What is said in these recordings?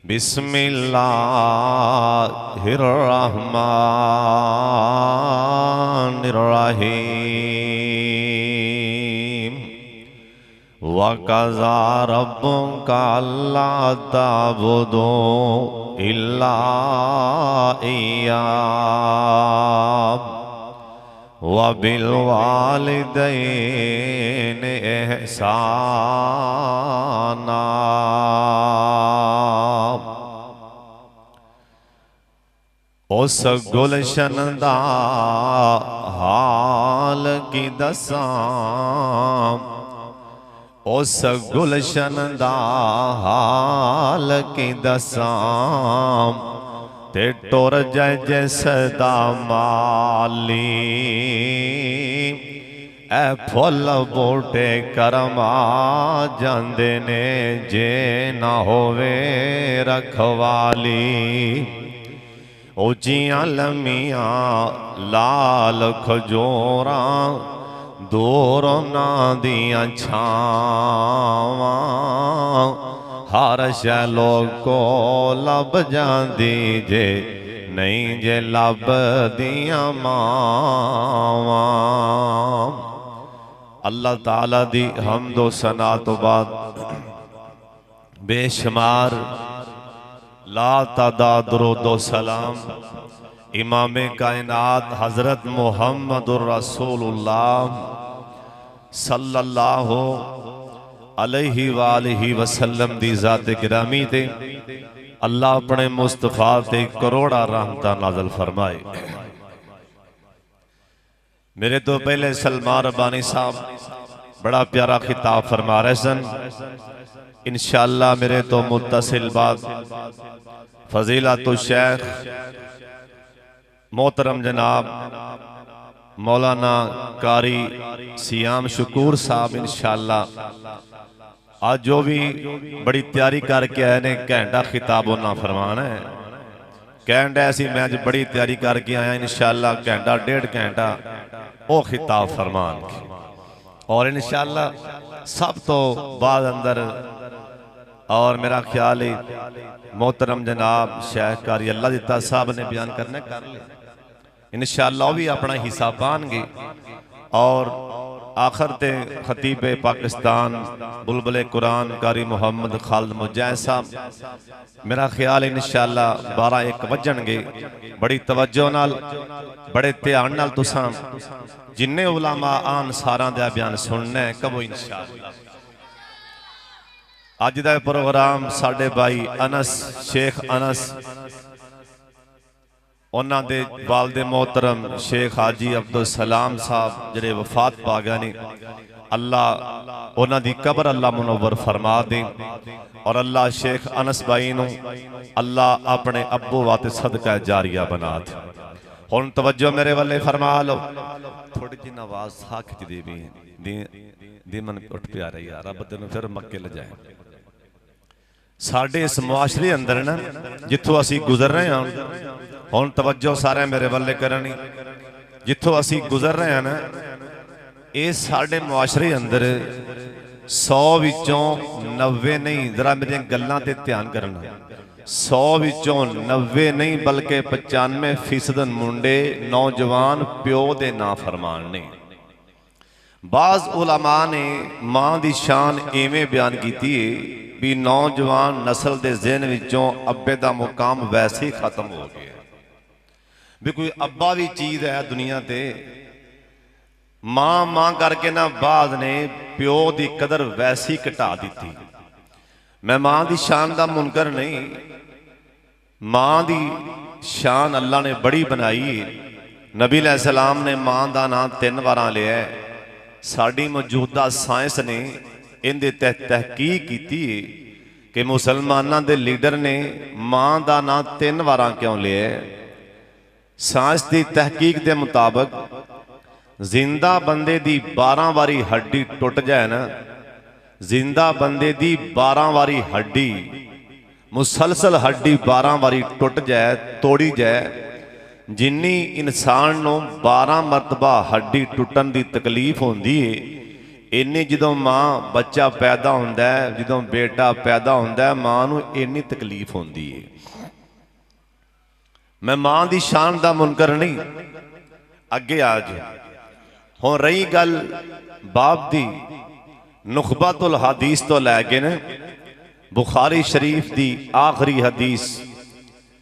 बिस्मिल्लाहिर्रहमानिर्रहीम। वक़ज़ा रब्बुका अल्ला ताबुदू इल्ला इय्याहु वबिल वालिदैनि इहसाना। उस गुलशन दा हाल की दसां, उस गुलशन दा हाल की दसां, ते टुर जाए जिसदा माली। ए फुल बूटे करमा जांदे ने जे ना होवे रखवाली। उचियां लम्मियां लाल खजोरां दूर ना दियां छावां, हर शै लोगो लब जांदी जे नहीं जे लब दियां मावां। अल्लाह ताला दी हमदो सना तो बाद बेशुमार ला तादाद दुरूद सलाम इमाम कायनात हजरत मुहम्मदुर रसूलुल्लाह सल्लल्लाहु अलैहि वालिहि वसल्लम दी ज़ात गिरामी ते अल्लाह अपने मुस्तफा ते करोड़ा रहमतां नाज़िल फरमाए। मेरे तो पहले सलमान रब्बानी साहब बड़ा प्यारा खिताब फरमा रहे सन। इंशाअल्लाह मेरे तो मुत्तसिल बाद फजीलतुल शेख मोहतरम जनाब मौलाना कारी सियाम शकूर साहब इंशाअल्लाह आज जो भी बड़ी तैयारी करके आए ने घंटा खिताब उन्हें फरमाना है। कहन ऐसी मैं अज बड़ी तैयारी करके आया इंशाअल्लाह घंटा डेढ़ घंटा वो खिताब फरमान और इंशाअल्लाह सब तो बाद अंदर और मेरा ख्याल है मोहतरम जनाब शेख कारी अल्लाह दिता साहब ने बयान करने कर ले इंशाअल्लाह भी अपना हिस्सा पाएंगे। और आखिर ते खतीब पाकिस्तान बुलबुल कुरान कारी मोहम्मद खालिद मुजाहिद साहब मेरा ख्याल इंशाअल्लाह 12-1 बजणगे। बड़ी तवज्जो नाल बड़े ध्यान नाल तुसां जिन्ने उलामा आन सारां दा बयान सुनना है कबो इंशाअल्लाह। अज दा प्रोग्राम साडे भाई अनस शेख अनस उन्होंने दे वालदे मोहतरम शेख हाजी अब्दुल सलाम साहब जिहड़े वफात पा गए ने अल्लाह उन्हां दी कब्र अल्लाह मुनव्वर फरमा दे और अल्लाह शेख अनस भाई नूं अल्लाह अपने अब्बू वाते सदका जारिया बना दे। हुण तवज्जो मेरे वाले फरमा लो थोड़ी जी आवाज सा खिचदी भी दी मन उठ पिया रही यार रब तेनों फिर मक्के ले जाए। साडे इस मुआशरे अंदर ना जिथों असी गुजर रहे हैं हुण तवज्जो सारे मेरे वाले करनी जिथों असी गुजर रहे हैं ना ये साडे मुआशरे अंदर 100 विचों 90 नहीं जरा मेरी गल्लां ते ध्यान करना 100 विचों 90 नहीं बल्कि 95% मुंडे नौजवान प्यो दे ना फरमान ने। बाज उलमा ने मां दी शान इवें बयान की भी नौजवान नस्ल के ज़हन विचों अब्बे दा मुकाम वैसे ही खत्म हो गया भी कोई अब्बा भी चीज है दुनिया ते मां मां करके ना बाद ने प्यो की कदर वैसी घटा दी। मैं मां की शान का मुनकर नहीं मां की शान अल्लाह ने बड़ी बनाई। नबी अलैहिस्सलाम ने मां का नाम 3 बार लिया। साड़ी मौजूदा साइंस ने इनके तहकीक की कि मुसलमानों के लीडर ने मां का नाम 3 बार क्यों लिया। साइंस की तहकीक के मुताबिक जिंदा बंदे की 12 बारी हड्डी टुट जाए ना जिंदा बंदे की 12 बारी हड्डी मुसलसल हड्डी 12 बारी टुट जाए तोड़ी जाए जिन्नी इंसान को 12 मरतबा हड्डी टुटन की तकलीफ होंदी है इन्नी जदों मां बच्चा पैदा होंदा है, जदों बेटा पैदा होंदा है, मां नूं इन्नी तकलीफ होंदी है। मैं मां दी शान दा मुनकर नहीं, अगे आज हुण रही गल बाप दी, नुखबतुल हदीस तो लैके न बुखारी शरीफ दी आखिरी हदीस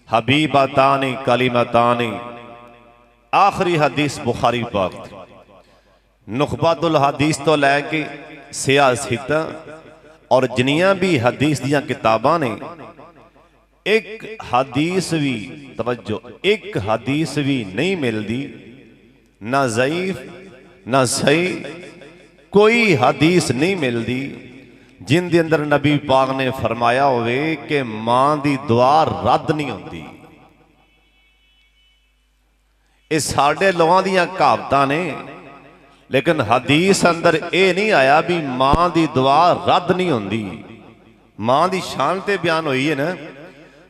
हबीबतानी कलिमतानी, आखिरी हदीस बुखारी पाक दी। नुखबतुल हदीस तो लैके सियासत और जिनियां भी हदीस दियां किताबां ने, एक हदीस भी तवज्जो, एक हदीस भी नहीं मिलती, ना ज़ईफ ना सही, कोई हदीस नहीं मिलती जिन दे अंदर नबी पाक ने फरमाया होवे कि मां दी दुआ रद्द नहीं होती। ये साडे लोगों दियां कहावतां ने, लेकिन हदीस अंदर ये नहीं आया भी मां दी दुआ रद्द नहीं होती। मां दी शान ते बयान हुई है ना,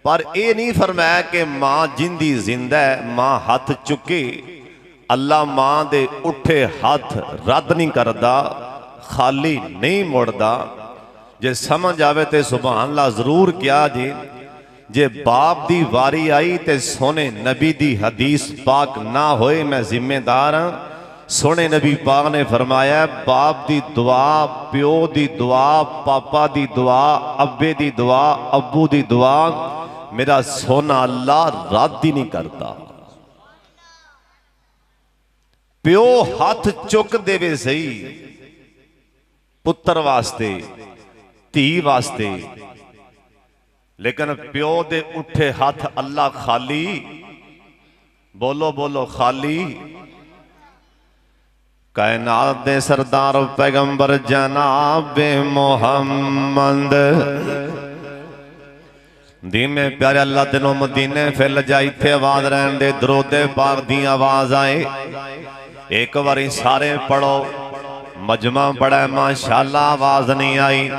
पर यह नहीं फरमाया कि मां जिंदी जिंदा है, मां हाथ चुके, अल्लाह मां दे उठे हाथ रद्द नहीं करता, खाली नहीं मुड़दा। जे समझ आवे तो सुभान अल्लाह जरूर क्या जी। जे बाप दी वारी आई तो सोने नबी दी हदीस पाक ना होए, मैं जिम्मेदार हाँ। सोने नबी पाक ने फरमाया बाप दी दुआ, प्यो दी दुआ, पापा दी दुआ, अब्बे दी दुआ, अब्बू दी दुआ मेरा सोना अल्लाह रद्द ही नहीं करता। प्यो हाथ चुक देवे सही पुत्र वास्ते, धी वास्ते, लेकिन प्यो दे उठे हाथ अल्लाह खाली, बोलो बोलो खाली। कायनात दे सरदार पैगंबर जनाब मोहम्मद, धीमे प्यारे अल्लाह तेनों मदीने फिर जा, इत्थे आवाज रहन दे, दरूदे पाक दी आवाज आए। एक बारी सारे पढ़ो, मजमा पढ़े माशाअल्लाह, आवाज नहीं आई।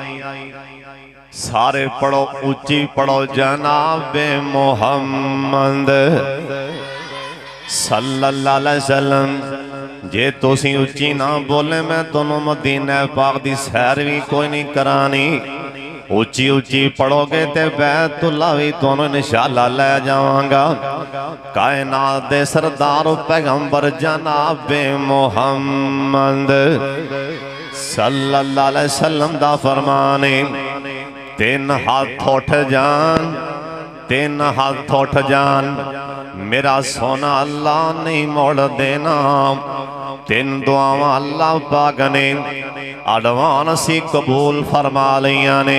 सारे पढ़ो, ऊंची पढ़ो, जनाब मोहम्मद सल्लल्लाहु अलैहि वसल्लम। जे तुसी उच्ची ना बोले मैं तुहानू मदीना पाक दी सैर भी कोई नहीं करानी। उच्ची उच्ची पढ़ोगे ते बैतुल्ला भी तुहानू इंशाअल्लाह ले जावांगा। कायनात दे सरदार पैगंबर जनाब मोहम्मद सल्लल्लाहु अलैहि वसल्लम दा फरमान है, तीन हाथ उठ जान, तीन हाथ उठ जान, मेरा सोना अल्लाह नहीं मोड़ देना। तीन दुआवां अल्लाह पाक ने एडवांस ही कबूल फरमा लिया ने,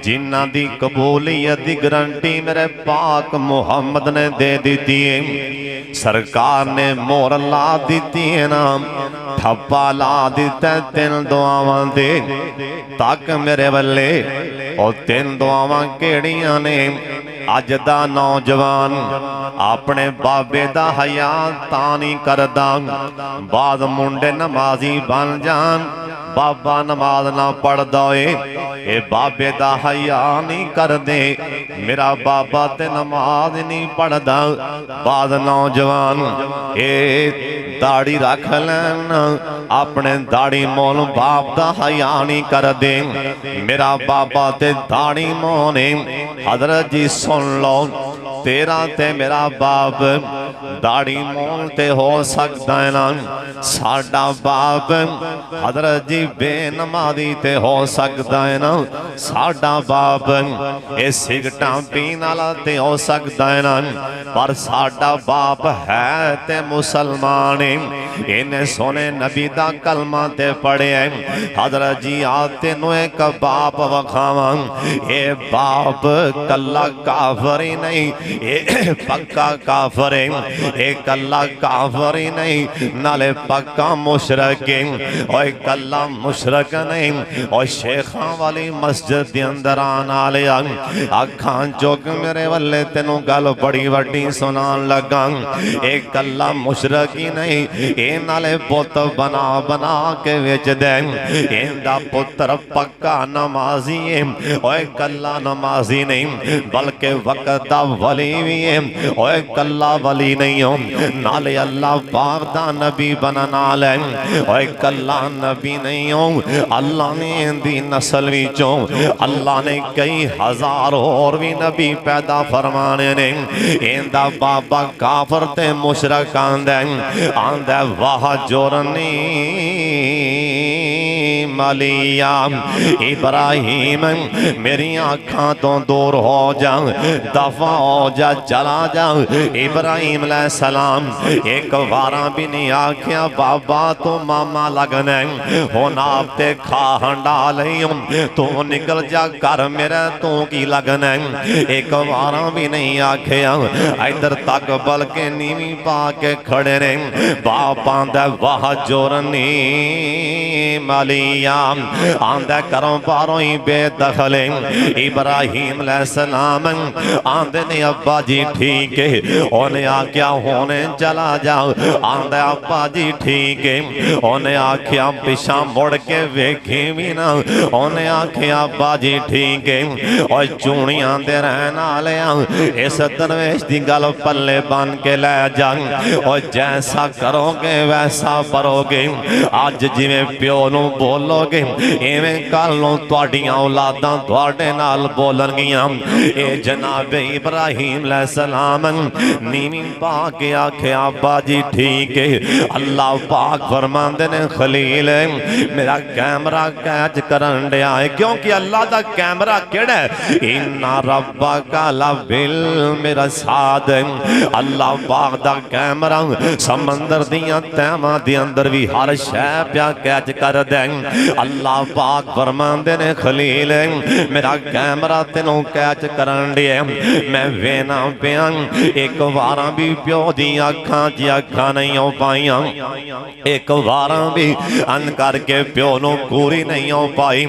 जिन्ना दी कबूलियत दी गारंटी मेरे पाक मुहम्मद ने दे दी है। सरकार ने मोहर ला दी है ना, ठप्पा ला दिता है तीन दुआवां दे, तक मेरे वल्ले। और तीन दुआवां केड़ियां ने? अज दा नौजवान अपने बाबे दा हया तां नहीं करदा, बाद मुंडे नमाजी बन जान, बाबा नमाज ना पढ़दा होए, ए बाबे दा हया नहीं करदे, मेरा बाबा ते नमाज नहीं पढ़दा। बाद नौजवान ए दाढ़ी रख लैन, अपने दाढ़ी मोल बाप दा हया नहीं करदे, मेरा बाबा ते दाढ़ी मोने। हजरत जी सुन लो, तेरा ते मेरा बाप दाढ़ी मोल ते हो सकता है ना, साडा बाप हजरत जी बेनमाजी ते हो सकता है ना, साडा बाप ये सिगटां पीन वाला ते हो सकता है ना, पर साडा बाप है ते मुसलमान। इन्हें सोने नबी दा कलमा ते पढ़े। हजरत जी आते नु एक बाप वखावा, ये बाप कल्ला काफर ही नहीं, ये पक्का काफर है, ये कल्ला काफर ही नहीं, नाले पक्का मुशरक है। और कल्ला मुशरक नहीं, और शेखां वाली मस्जिद के अंदर आना लिया, अखां चुक मेरे वल्ले तेनों गल बड़ी वड्डी सुनान लगा। एक कल्ला मुशरक ही नहीं, ये नाले पुत बना बना के बेच दे, इनका पुत्र पक्का नमाजी है। और कल्ला नमाजी नहीं, बल्कि वक्त दा वली भी है, और कल्ला वली नहीं नहीं हो, नाले अल्लाह पाक दा नबी बनना ले। ओए कल्ला नबी नहीं हो, अल्लाह ने इंदी नस्ल विचों अल्लाह ने कई हजार और भी नबी पैदा फरमाने ने। इंदा बाबा काफर ते मुशरक आंदा वाह जोरनी मलिया इब्राहिम मेरी आँखां तो दूर हो जा, दफा हो जा, चला जा। इब्राहिम अलैहिस्सलाम एक बारा भी नहीं आख्या बाबा तो मामा लगना हुन आप ते खा हंडा लई तू निकल जा कर मेरा तू की लगना। एक बारा भी नहीं आख्या, इधर तक बल्कि नीवी पा के खड़े ने। बाप आंदा वाह जोरनी मलिया आंदा करों बारों ही बेदखल। इब्राहिम अलैहिस्सलाम आंदे ने अब्बा जी ठीक है, उन्हें आख्या होने चला जाओ। आंदा अब्बा जी ठीक है, उन्हें आख्या पिछा मुड़ के वेखे भी ना। उन्हें आख्या अब्बा जी ठीक है। और चूड़ियां दे रहन वाले इस दरवेश की गल पल्ले बन के लै जा, और जैसा करोगे वैसा परोगे। अज जिवें प्यो नूं बोलोगे इवें कल नूं तुहाडियां औलादां तुहाडे नाल बोलणगियां। ए जनाब इब्राहिम अलैहिस्सलाम नीवी पा के आख्या अब्बा जी ठीक है। अल्लाह पाक फरमांदे ने खलील मेरा कैमरा कैच करन दिया है, क्योंकि अल्लाह दा कैमरा केड़ा है? इन्ना रब्बका लबिल मेरा साद। अल्लाह पाक दा कैमरा समंदर दियां तैवां दे अंदर भी हर शै प्या कैच कर दे। अल्लाह पाक फरमांदे ने खलील मेरा कैमरा तेनों कैच करन दिया। मैं वेना पिया एक बार भी प्यो दी अखां च अखां नहीं हो पाइया, एक बार भी अन करके प्यो नूं पूरी नहीं हो पाई।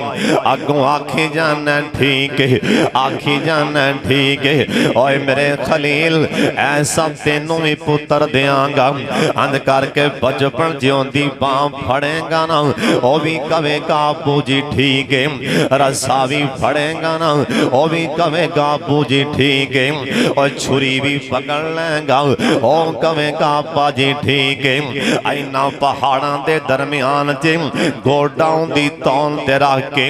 अगों आखी जाना ठीक है, आखी जाना ठीक है। ओए मेरे खलील ऐसा तेनों भी पुत्र देंगा। अन करके बचपन ज्योंदी बां फड़ेगा ना, वो भी कवेगा अबू जी ठीक है। रस्सा भी फड़ेगा ना, वो भी कवेगा अबू जी ठीक है। और छुरी भी पकड़ लेगा, वो कवेगा अब्बा जी ठीक है। इन्ना पहाड़ां दे दरम्यान च गोडां दी तौन ते रख के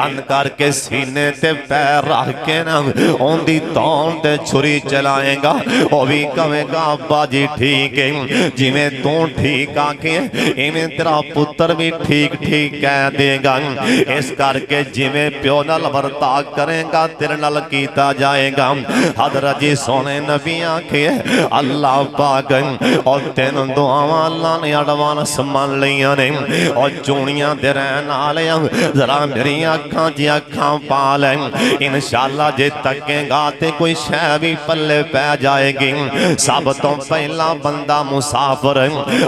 अन करके सीने ते पैर रख के ना ओंदी तौन ते छुरी चलाएगा, वो भी कवेगा अब्बा जी ठीक है। जिवें तू ठीक आखे इवें तेरा पुत्र भी ठीक ठीक कह देगा। इस करके जिवें प्यो नाल वर्ताव करेगा तेरे नाल कीता जाएगा। हज़रत जी सोने नबी आखे अल्लाह पाक और तेन दुआवां अल्लाह ने एडवांस मान लिया ने। और चूड़ियां दे रहन वाले जरा मेरी अखां च अखां पा ले, इंशाअल्लाह जे तकेगा ते कोई शै भी पल्ले पै जाएगी। सब तो पहला बंदा मुसाफिर,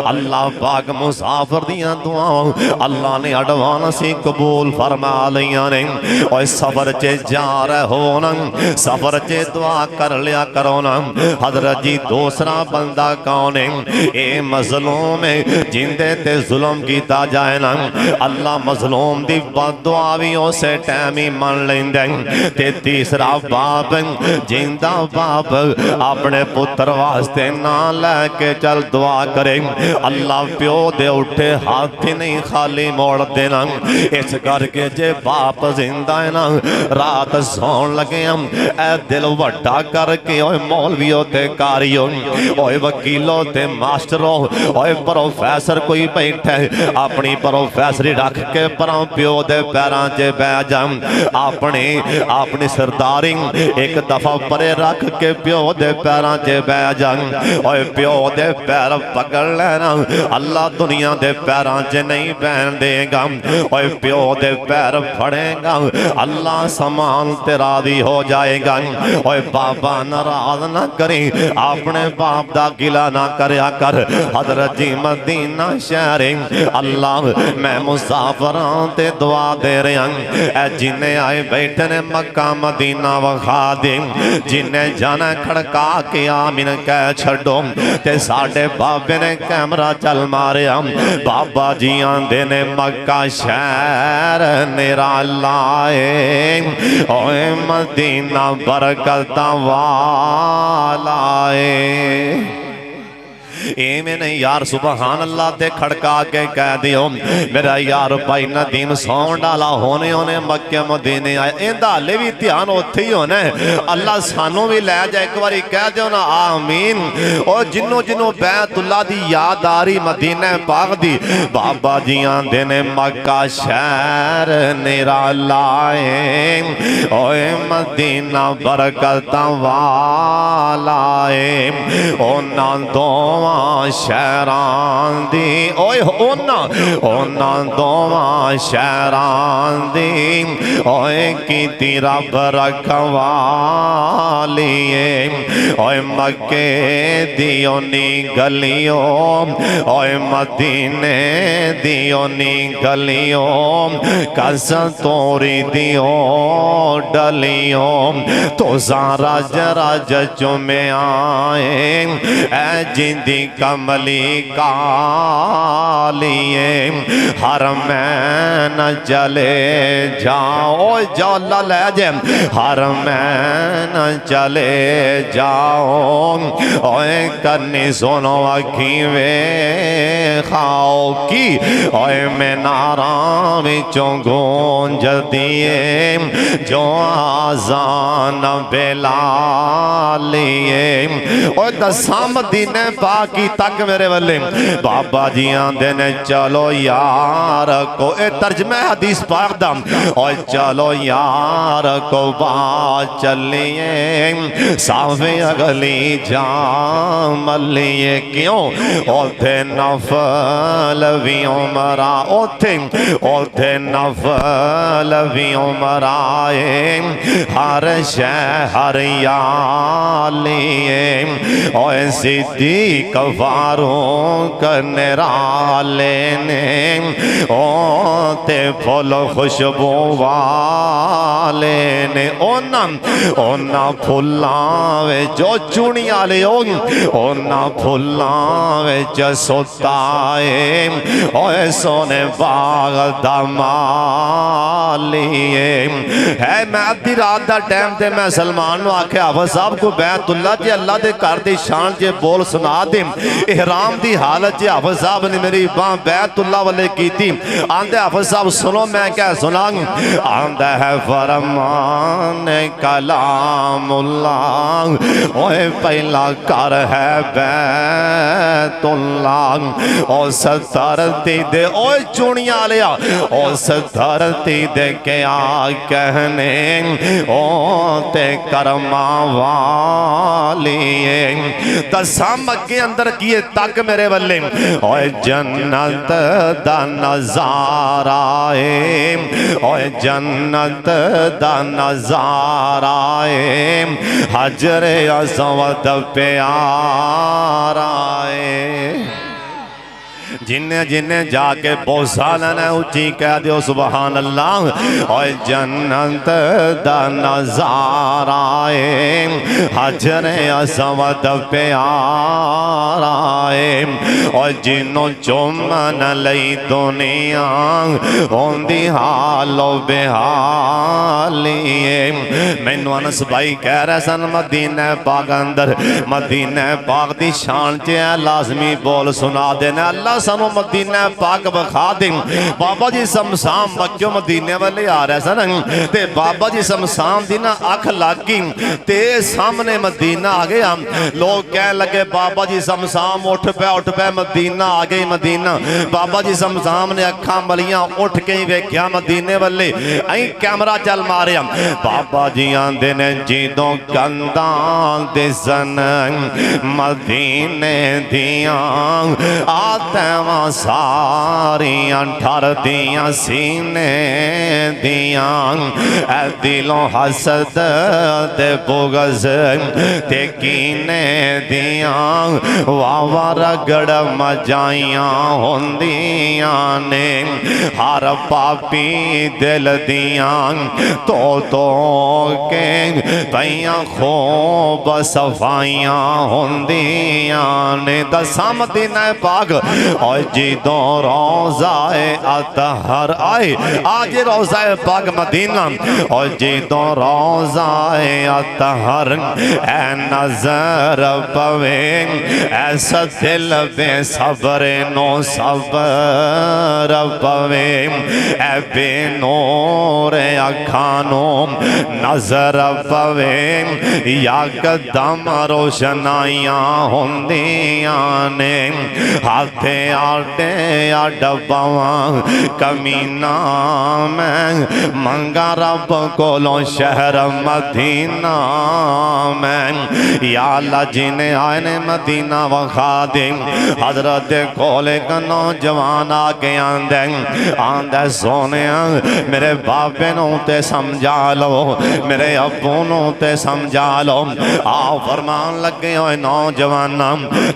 अल्लाह पाक मुसाफिर दियां दुआवां अल्लाह ने एडवांस ही कबूल फरमा लिया ने। और सफर च जा रहे हो ना, सफर च दुआ कर लिया करो ना। हज़रत जी दूसरा बंदा कौन है? ए मजलूम है जिंदे ते जुल्म कीता जाए ना, अल्लाह मजलूम दी बददुआ भी उस टाइम ही मान लैंदा। ते तीसरा बाप जिंदा बाप अपने पुत्र वास्ते ना लैके चल दुआ करे, अल्लाह प्यो दे उठे हाथ ही नहीं खाली मोड़ देना। इस करके जे बाप जिंदा है ना, रात सौन लगे ए दिल वड्डा करके ओए मौलवियों ते कारियों, ओए वकीलों ते मास्टरों, ओए प्रोफेसर कोई बैठा है अपनी प्रोफेसरी रख के परों प्यो दे पैरां च बह जा। अपनी अपनी सरदारी एक दफा परे रख के प्यो दे पैरां च बह जा। ओए प्यो दे पैर पकड़ लेना, अल्लाह दुनिया दे पैरां च नहीं बहन देगा। ओए प्यो दे पैर फड़ेगा, अल्लाह समान तेरा दी हो जाएगा। ओए बाबा नाराज ना करी, अपने बाप दा गिला ना करया कर। हज़रत जी मदीना शहर अल्लाह मैं मुसाफिरां ते दुआ दे रहा। ए जिन्ने आए बैठे ने मक्का मदीना वखा दे, जिन्ने जाना खड़का के आमीन कह छड़ो। ते साडे बाबे ने कैमरा चल मारिया, बाबा जी आंदे ने मक्का शहर निराला है, ओए मदीना बरकतां वाला है। एवें नहीं यार सुबहान अल्लाह ते खड़का के कह दियो मेरा यार भाई नदीम सौन डाला होने होने मक्के मदीने आए इंदा हाले भी ध्यान उत्थे ही होना है। अल्लाह सानू भी लै जाए एक बारी कह दो ना आमीन। और जिन्हों जिन्हों बैतुल्ला दी याद आ रही मदीने पाक दी बाबा जी आंदे ने मक्का शहर निराला है ओए मदीना बरकतां वाला है उन्हां दोवां शहरां दी ओए उन्हां दोवां शहरां दी ओए कीती रब रखवाली ओए मक्के दियो नी गलियों ओए मदीने दियो नी गलियों कस तोरी दियो डलियों तो सारा जराज चुमे आए ऐ जिंदी कमली कालिए हर मैं न चले जाओ जौला ले जे हर मैं न चले जाओ ओए करनी सुनो अखी वे खाओ की ओए मैं नारा विचों गूंज दिए जो आजान बेलालिए ओए दसां मदीने पाकी तक मेरे वाले बाबा जी आंदे ने चलो यार को ए तर्जमा हदीस पाक दा ओए चलो यार को बात चलिए सावे अगली जामलिए क्यों ओथे नफल भी उमरा ओथे नफल भी उमराए हर शहर यालिए ओए सिद्दीक फारूक निराले ने ओ ते फुल खुशबू वाले ने ओना फुल्लां विच चुनी वाले ओना फुल्लां विच सुताए ओए सोने बाग दा मालिए है। मैं अद्धी रात दा टाइम ते मैं सलमान नूं आख्या हाफिज साहब को बैतुल्ला जे अल्लाह दे घर दी शान जे बोल सुना दे इहराम दी हालत जे हाफिज साहब ने मेरी बाह बैतुल्ला वाले कीती आंदे हाफिज साहब सुनो मैं क्या सुना आंदा है फरमान कलामुल्लाह ओए पहला घर है बैतुल्ला ओ धरती दे ओए चुनिया लिया उस धरती दे क्या कहने ओ ते करमा वाली दसां मक्के अंदर किए तक मेरे वल्ले ओए जन्नत दा नजारा है ओए जन्नत दा नजारा है हजरे असवद प्यारा है। जिन्ने जिन्ने जाके बोसा लेना उची कह दियो सुबहान अल्लाह और जन्नत दा नजारा है हजरे असवद प्यारा है और जिन्हों चुमन लई दुनिया होंदी हालो बेहाली मैनू अनस भाई कह रहे सन मदीने पाक अंदर मदीने पाक दी शान च लाजमी बोल सुना देना अल्लाह सानू मदीना पाक बखा दे। बाबा जी शमशान मक्के मदीने वाले आ रहे सन ते बाबा जी शमशान दी ना अख लग गई ते सामने मदीना आ गया। लोग कह लगे बाबा जी शमशान उठ पे मदीना आ गई मदीना। बाबा जी शमशान ने अखा मलियां उठ के ही वेख्या मदीने वाले अं कैमरा चल मारिया। बाबा जी आंदे ने जिदों कंधां दिसन मदीने दियां आते सारियां ठर दियां सीने दियां दिलों हसद ते बुगज ते कीने दियां वावा रगड़ मजाइयां होंदियां ने हर पापी दिल दियां तो के तैयां खूब सफाइयां होंदियां ने। दसां मदीना पाक और और जिदों रोज़ाए अतहर आए आज रोज़ाए पाक मदीना और जिदों रोज़ाए अतहर ए नजर पवे ऐसा दिल बेसब्र नो सबर पवे ए बेनूर अखानो नजर पवे या कदम रोशनाइयां होंदियां ने हाथे आटे या डब्बावा कमीना मैं मंगा रब कोलों शहर मदीना मैं या अल्लाह जिन्हें आए ने मदीना वखा दे हजरत कोले का नौजवान आके आंदे सोने मेरे बाबे नू ते समझा लो मेरे अब्बू नू ते समझा लो आओ फरमान लगे होए नौजवान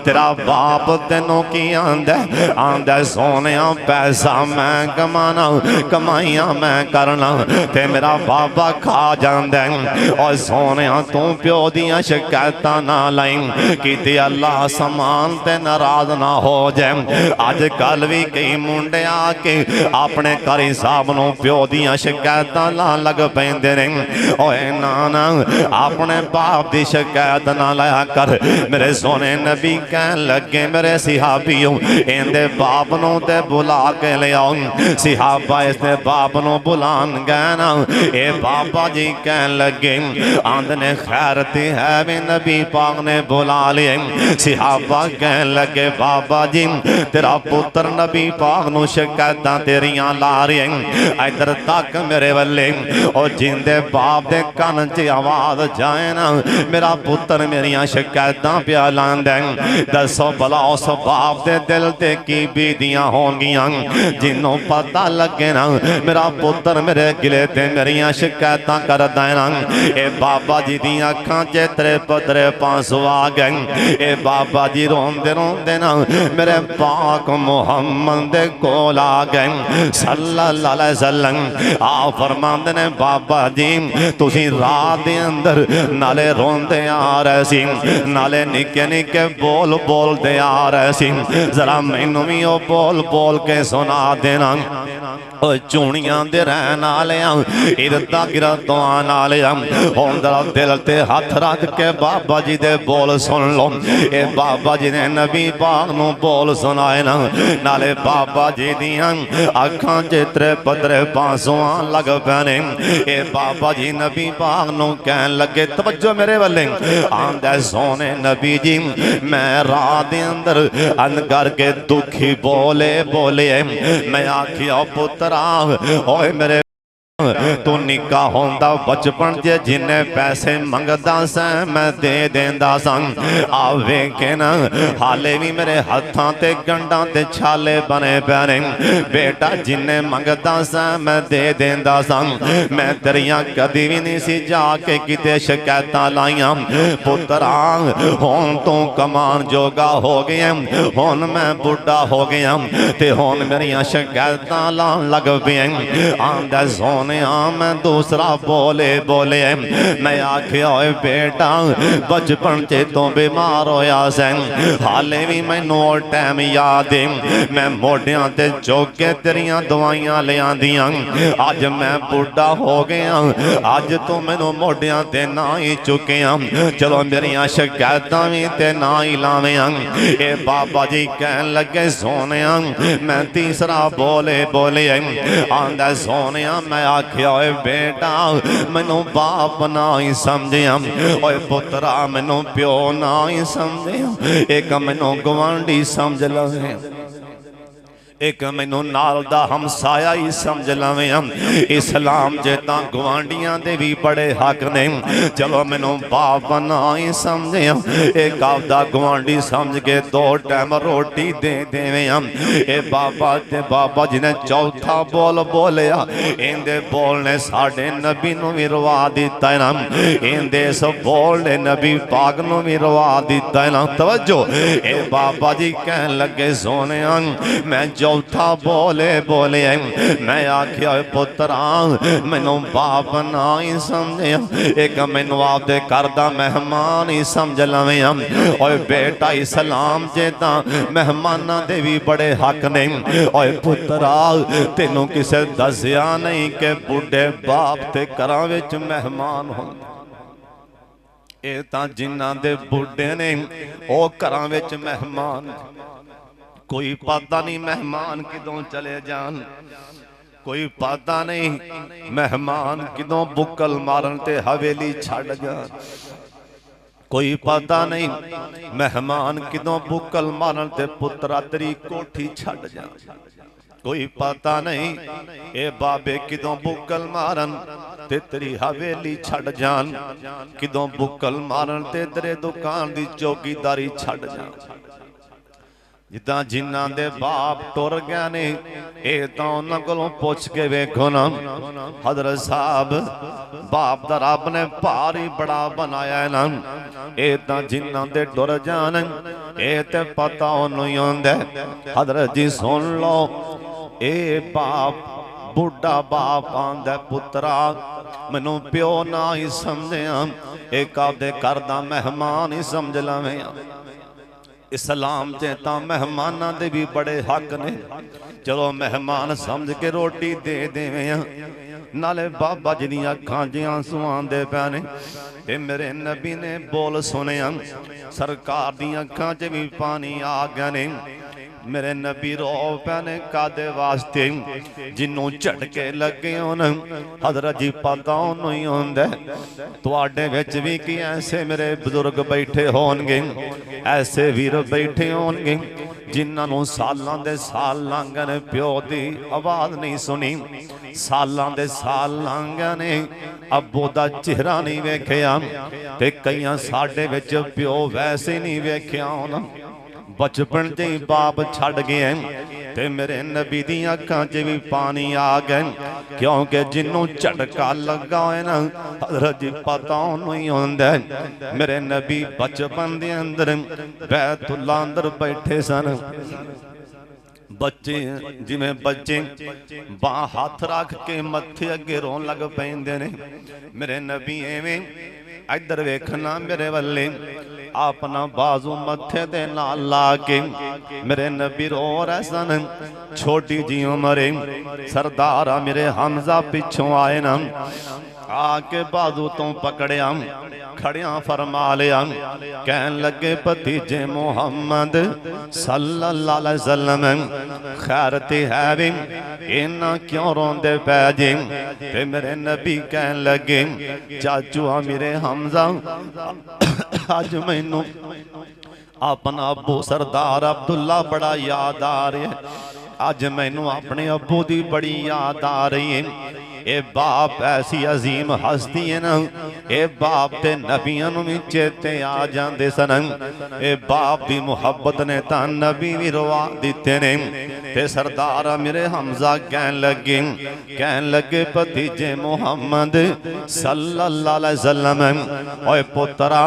तेरा बाप तेनों की आंदे सोने पैसा मैं कमाना कमाइया मैं करना ते मेरा बाबा खा जांदे और सोने तू प्यो दियां शिकायतां ना लाई कि अल्लाह समान ते नाराज ना हो जाए अज कल भी कई मुंडे आके अपने घरी साहब नू प्यो दियां शिकायतां लान लग पैंदे ने ओए ना अपने बाप दी शिकायत ना लाया कर मेरे सोने नबी कहन लगे मेरे सिहाबियों इहदे बाप नू ते बुला के ले आओ सिहाबा इसदे बाप नू बुलान गए ना ए बाबा जी कहन लगे आंदने खैर ते है वे नबी पाक ने बुला लिए सिहाबा कहन लगे बाबा जी तेरा पुत्र नबी पाक नू शिकायतां तेरियां ला रहे इधर तक मेरे वल्ले और जिंदे बाप दे कान च आवाज जाए ना मेरा पुत्र मेरियां शिकायतां प्या लांदा दसो भला उस बाप दे दिल ते की बीतियां होंगियां जिन्हों पता लगे ना मेरा पुत्र मेरे गिले ते मेरियां शिकायतां करदा है ना ए बाबा जी दी अखां च त्रे पतरे पांसू आ गए ए बाबा जी रोंदे रोंदे ना मेरे पाक मुहम्मद दे कोल आ गए सल्लल्लाहु अलैहि वसल्लम आ फरमांदे ने बाबा जी तुसी रात दे अंदर नाले रोंदे आ रहे सी नाले निके निके बोल बोलदे आ रहे सी जरा मैनू भी ओ बोल बोल के सुना देना चूड़ियां दे रहन वाले इरदा गिरद आने वाले हुण जरा दिल ते हथ रख के बाबा जी दे बोल सुन लो ए बाबा जी ने नबी पाक नू बोल सुनाए ना नाले बाबा जी दियां अखां चित्रे पतरे पासों लग पैने ए बाबा जी नबी पाक नू कहन लगे तवज्जो मेरे वल्ले आंदे सोने नबी जी मैं रात दे अंदर अन करके दुखी बोले बोले मैं आखिया पुत्र ओए मेरे तू निका होंदा बचपन च जिन्ने पैसे मंगदा सा मैं दे देंदा सा आवे के ना हाले भी मेरे हत्थां ते गंढां ते छाले बने पैने बेटा जिन्ने मंगदा सा मैं दे देंदा सा मैं तेरियां कदी भी नहीं सी जाके किते शिकायतां लाइयां पुत्रा हुण तू कमान जोगा हो गया हुण मैं बुढ़ा हो गया ते हुण मेरियां शिकायतां लान लग पिया आंदा सोन मैं दूसरा बोले बोले मैं आखिया बेटा बचपन चे तो बीमार होया सैन हाले भी मैनू टाइम याद है मैं मोढियां ते चौके तेरियां दवाइयां ले आंदियां अज मैं बुढ़ा हो गया अज तो मैनू मोढियां ते ना ही चुकिया चलो मेरियां शिकायतां भी ते ना ही लावियां ए बाबा जी कहन लगे सोने मैं तीसरा बोले बोले आंदा सोने मैं आखिया बेटा मैनू बाप ना ही समझिया पुत्रा मैनू प्यो ना ही समझिया एक मैनू गवांढी समझ लवे एक मैनू नाल दा हमसाया ही समझ लवे इस्लाम च तां गवांढियां दे भी बड़े हक ने चलो मैनू बाप ना ही समझे एक आपदा गवांढी समझ के दो टाइम रोटी दे देवे ए बाबा ते बाबा जी ने चौथा बोल बोलिया इंदे बोल ने साडे नबी नू भी रवा दिता है ना इंदे इस बोल ने नबी पाक नू भी रवा दिता है ना तवज्जो ए बाबा जी कहन लगे सोने मैं जो चौथा बोले बोले मैं आख्या पुत्रा मैनू बाप ना ही समझे, एक मैनू आपदे घर दा मेहमान ही समझ लवें। और बेटा इस्लाम जे तां मेहमानां दे भी बड़े हक ने। और पुत्रा तेनू किसे दसिया नहीं कि बुढ़े बाप ते घरां विच मेहमान होंदे। ये तां जिन्हां दे बुढ़े ने ओ घरां विच मेहमान, कोई पता नहीं मेहमान किदों चले जान, कोई पता नहीं मेहमान किदों बुक्कल मारन ते हवेली छड़ जान, कोई पता नहीं मेहमान किदों बुक्कल मारन ते पुत्रा तेरी कोठी छड़ जान, कोई पता नहीं ए बाबे किदों बुक्कल मारन ते तेरी हवेली छड़ जान, किदों बुक्कल मारन ते तेरे दुकान दी चौकीदारी छड़ जान। जिदा जिन्हां दे बाप टुर गए ने ये तां उन्हां कोलों पुछ के वेखो ना हजरत साहब बाप दा रब ने भार ही बड़ा बनाया है ना। ये तां जिन्हां दे टुर जान ये ते पता उन्हों ही हुंदा है। हजरत जी सुन लो ए बाप बुढ़ा बाप आंदा पुत्रा मैनू प्यो ना ही समझिया, एक आपदे घर दा मेहमान ही समझ लवें। इस्लाम च तां मेहमानां दे भी बड़े हक ने, चलो मेहमान समझ के रोटी दे देवें। नाले बाबा जी अखां च आंसूआं दे पैने ते मेरे नबी ने बोल सुनिया, सरकार दी अखां च भी पानी आ गया ने। मेरे नबी रो पैने कादे वास्ते जिन्हों झटके लगे होन हजरत जी पता उन्हों ही होंदा तुहाडे विच भी कि ऐसे मेरे बुजुर्ग बैठे होणगे, ऐसे वीर बैठे होणगे जिन्होंने सालां दे साल लंघ गए प्यो दी आवाज़ नहीं सुनी, सालां दे साल लंघ गए ने अब्बो दा चेहरा नहीं वेखिया, ते कईयां साडे विच प्यो वैसे नहीं वेखिया होना, बचपन से ही बाप छड़ गए ते मेरे नबी दी अखां च भी पानी आ गए, क्योंकि जिन्हों झटका लगा है ना हजरत जी पता उन्हों ही होंदा है। मेरे नबी बचपन दे अंदर बैतुल्ला अंदर बैठे सन, बच्चे जिमें बच्चे बां हाथ रख के मथे अगे रोन लग पैंदे ने। मेरे नबी एवें इधर वेखना मेरे वल्ले अपना बाजू मथे दे नाल ला के मेरे नबी रो रहे सन। छोटी जी उम्र सरदार मेरे हमजा पिछों आए ना, आके बाजू तो पकड़िया खड़िया फरमा लिया, कहन लगे भतीजे मोहम्मद सल्लल्लाहु अलैहि वसल्लम खैर ते है वे इन्ना क्यों रोंदे पै जे। ते मेरे नबी कहन लगे चाचू आ मेरे हमजा अज मैनू अपना अबू सरदार अब्दुल्ला बड़ा याद आ रहा है, अज मैनू अपने अबू दी बड़ी याद आ रही है। ए बाप ऐसी अजीम हस्ती है ना, ए बाप ते नबियां नूं भी चेते आ जांदे सन, ए बाप दी मुहब्बत ने तां नबी भी रवा दिते ने। ते सरदार मेरे हमजा कहन लगे भतीजे मुहम्मद सल्लल्लाहु अलैहि वसल्लम ओए पुत्रा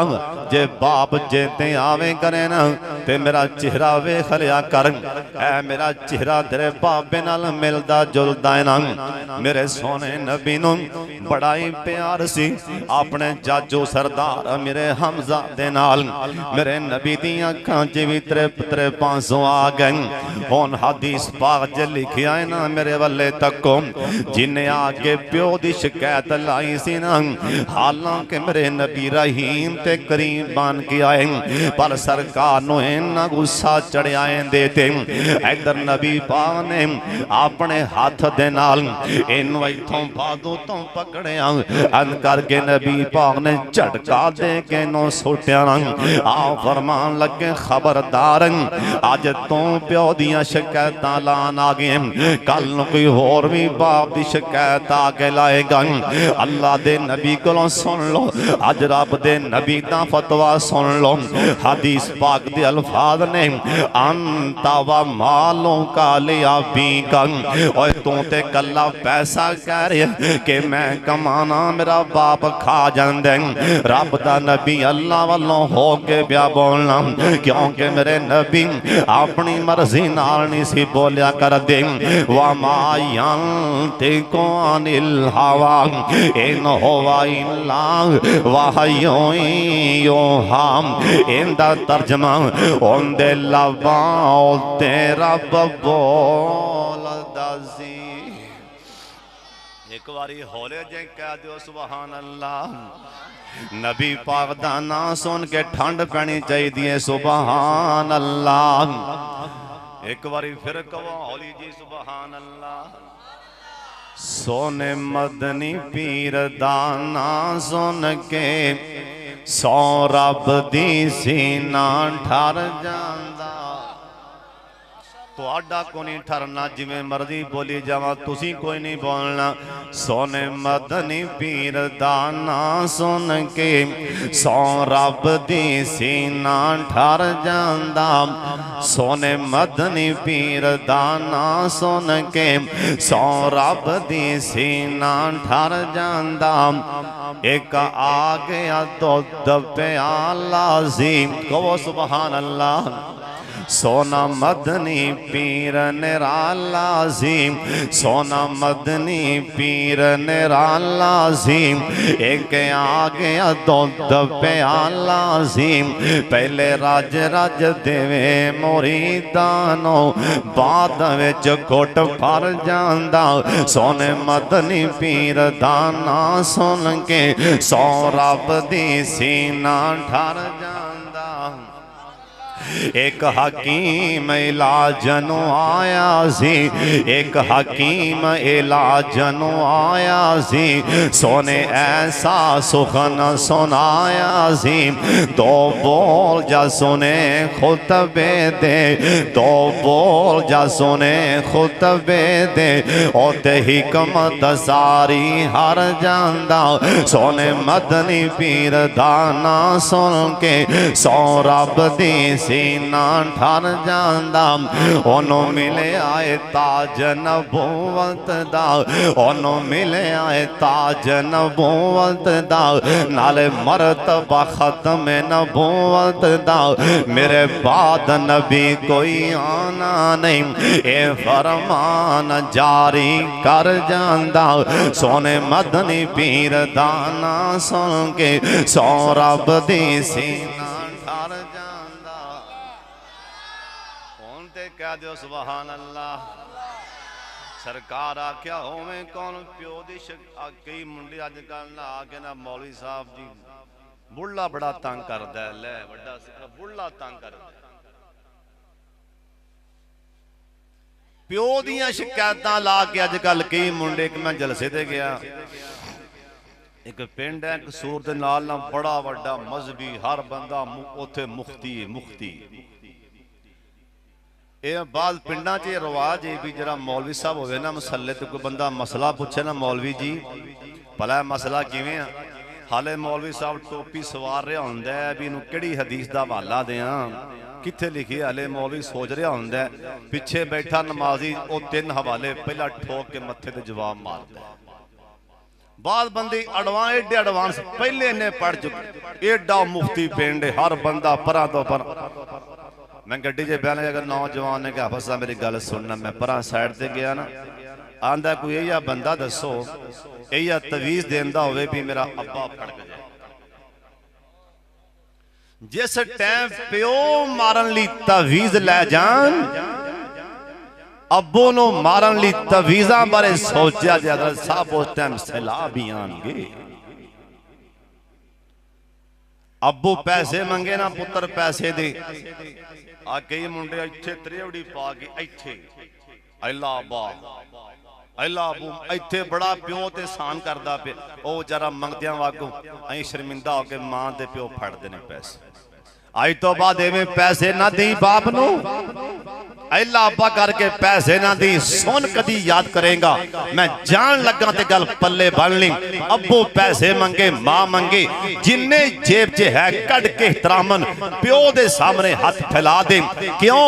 जे बाप चेते आवे करे ना ते मेरा चेहरा वेख लिया कर, ऐ मेरा चेहरा तेरे बाबे नाल मिलदा जुलदा है ना। मेरे सोने नबी नूं बड़ा ही प्यार सी अपने जाजो सरदार मेरे हमजा दे नाल। मेरे नबी दी अखां च भी त्रे पांसों आ गए। हुण हदीस पाक च लिखिया है ना मेरे वल्ले तको, जिन्हें आगे प्यो दी शिकायत लाई सी ना, हालांकि मेरे नबी रहीम ते करीम बन के आए पर सरकार नूं इन्ना गुस्सा चढ़िया देते। इधर नबी पाक ने अपने हाथ दे नाल इनू इथों बाजू तो पकड़िया अन करके नबी पाक ने झटका दे के नो सुटिया ना। आ फरमान लगे खबरदार अज तू प्यो दियां शिकायतां लान आ गए, कल नूं कोई होर भी बाप दी शिकायत आके लाएगा। अल्लाह दे नबी कोलों सुन लो, अज रब दे नबी दा फतवा सुन लो। हदीस पाक दे अल्फाज ने अंता व मालों का लिया भी कर, और तू ते कल्ला पैसा कह रहे कि मैं कमाना मेरा बाप खा जाते रब दा नबी अल्लाह वालों हो के प्या बोलना क्योंकि मेरे नबी अपनी मर्जी नाल नहीं सी बोलिया कर दे वमायंतिकु अनिल हवा इन हुवा इल्ला वहयु यूहा इंदा तर्जमा उनदे लबां ते रब बोलदा सी। एक बारी हौले जे कह दो सुभान अल्लाह। नबी पाक दा नाम सुन के ठंड पैनी चाहिए सुभान अल्लाह। एक बारी फिर कहो हौली जी सुभान अल्लाह। सोने मदनी पीर दा नाम सुन के सौ रब दी सीना ठर जांदा। तुहाडा कोई नहीं ठरना जिवें मर्जी बोली जावा तुसी कोई नहीं बोलना। सोने मदनी पीर दा नाम सुन के सौ रब दी सीना ठर जांदा। सोने मदनी पीर दा नाम सुन के सौ रब दी सीना ठर जांदा। एक आ गया दुध प्याला सी कहो सुभान अल्लाह। सोना मदनी पीर निराला सी सोना मदनी पीर निराला सी। एक आ गया दुध प्याला सी पहले रज रज देवे मुरीदानो बाद विच घुट भर जांदा। सोने मदनी पीर दा नाम सुन के सौ रब दी सीना ठर जांदा। एक हकीम इलाजनों आया सी एक हकीम इलाजनों आया सी। सोने ऐसा सुखन सुनाया सी दो बोल जा सुने खुतबे दे दो बोल जा सुने खुतबे दे ओते हिकमत सारी हर जांदा। सोने मदनी पीर दा नाम सुन के सौ रब दी सीना ठर जांदा। ओनू मिले आए ताज नबूवत दा ओनू मिले आए ताज नबूवत दा नाले मरतबा खत्म नबूवत दा। मेरे बाद नबी कोई आना नहीं ए फरमान जारी कर जांदा। सोने मदनी पीर दा नाम सुन के सौ रब दी सीना ठर जांदा। कह दो सुभान अल्लाह। सरकार आख्या होवे कौन प्यो दी कई मुंडे अजकल ना आके ना मौलवी साहब जी बुढ़ा बड़ा तंग करदा है ले बड़ा बुढ़ा तंग करदा प्यो दियां शिकायतां ला के अजकल कई मुंडे कि मैं जलसे ते गया एक पिंड है कसूर दे नाल ना बड़ा वड्डा मजहबी हर बंदा उत्थे मुफ्ती मुफ्ती बाद पिंडा च रिवाज है भी जरा मौलवी साहब होवे ना मसले तो कोई बंदा मसला पूछे ना मौलवी जी भला मसला किवें आ हाले मौलवी साहब टोपी सवार रहा हुंदा है भी इनू किहड़ी हदीस दा हवाला दें कित्थे लिखी हाले मौलवी सोच रहा हुंदा है पिछे बैठा नमाजी वो तीन हवाले पहला ठोक के मत्थे ते जवाब मारदा है। बाद बंदे एडे एडवांस पहले इन्हें पढ़ चुके एडा मुफ्ती पिंड हर बंदा परा तो पर मैं गड्डी च बहने अगर नौजवान ने कहा फसा मेरी गल सुनना मैं परा साइड से गया ना आंदा कोई यही बंदा दसो यही तवीज देंदा होवे भी मेरा अब्बा फड़क जाए। जिस टाइम प्यो मारन ली तवीज लै जान अब्बो नो मारन ली तवीजा बारे सोचा जाए साहब उस टाइम सलाह भी आएंगे। अब्बू पैसे मंगे ना पुत्र पैसे दे आ कई मुंडे इत्थे त्रेवड़ी पा के इत्थे अल्लाह बा अल्लाह अबू इत्थे बड़ा प्यो ते सान करदा पे ओ जरा मंगदियां वागू अई शर्मिंदा होके मां ते प्यो फड़दे ने पैसे। अज तो बाद एवें पैसे ना देई बाप नू ऐला अब्बा करके पैसे ना दी सुन कदी याद करेगा मैं जान लगा ते गल पल्ले बन ली अब्बू पैसे मंगे मां मंगे जिन्ने जेब च है कड़ के एहतरामन प्यो दे सामने हाथ फैला दे क्यों